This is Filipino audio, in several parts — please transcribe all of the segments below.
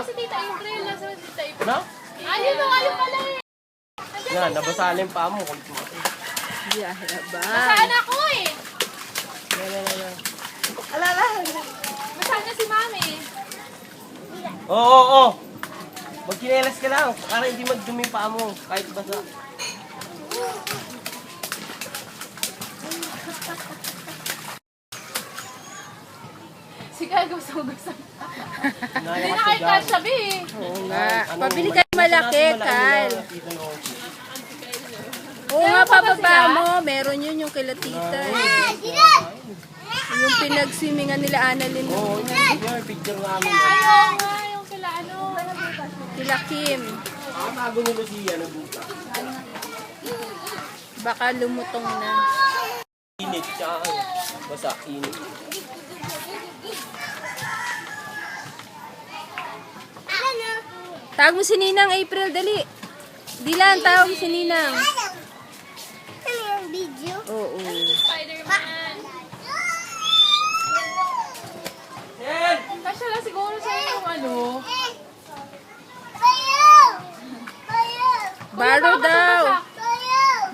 si Tita April. Nasa si Tita April. Na? Ayun o, ayun pala eh. Yan, nabasa na yung paa mo. Kulit mo kasi. Biyahe ba? Masaan ako eh. Yan. Alala. Masaan na si Mami? Oo. Magkinelas ka lang. Para hindi magdumi yung paa mo. Kahit basa. Si Kyle gusto. Hindi na Nalakas kayo ka dyan. kasyabi eh. Oo nga. Ano, Pabili kayo malaki, Kyle. Oo nga, pababa mo. Meron yun yung kila tita eh. Yung pinagsimingan nila Annalyn. Oo, yun. Picture namin. Ayaw nga, yung kila ano. Kila Kim. Bago ni Lucia, nagbuka. Baka lumutong na. Init siya. Basa, init. Tawag mo si Ninang, April, dali. Dilan, tawag mo si Ninang. Video? Oo. Spider-Man. Kasya lang siguro sa yung ano. Baro daw.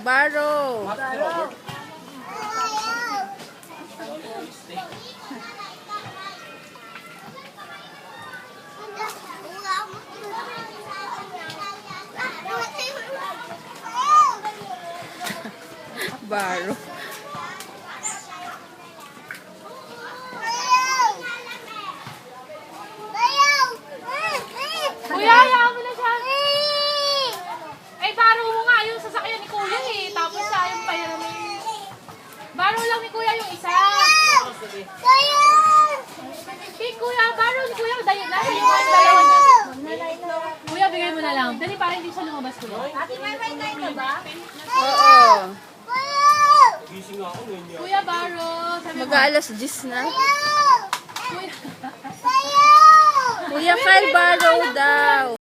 Baro. Baro. Kuya, hayaan mo na siya. Ay, baro mo nga yung sasakyan ni Kuya eh. Tapos siya yung pahiramin. Baro lang ni Kuya yung isa. Kuya, baro ni Kuya. Dahil na. Kuya, bigay mo na lang. Dali, para hindi siya lumabas, Kuya. Ate, may kain ka ba? Oo. Gising ako ngayon. Kuya, baro. Sabi mo. Mag-aalas 10 na. Kuya. Kuya Kyle, baro daw.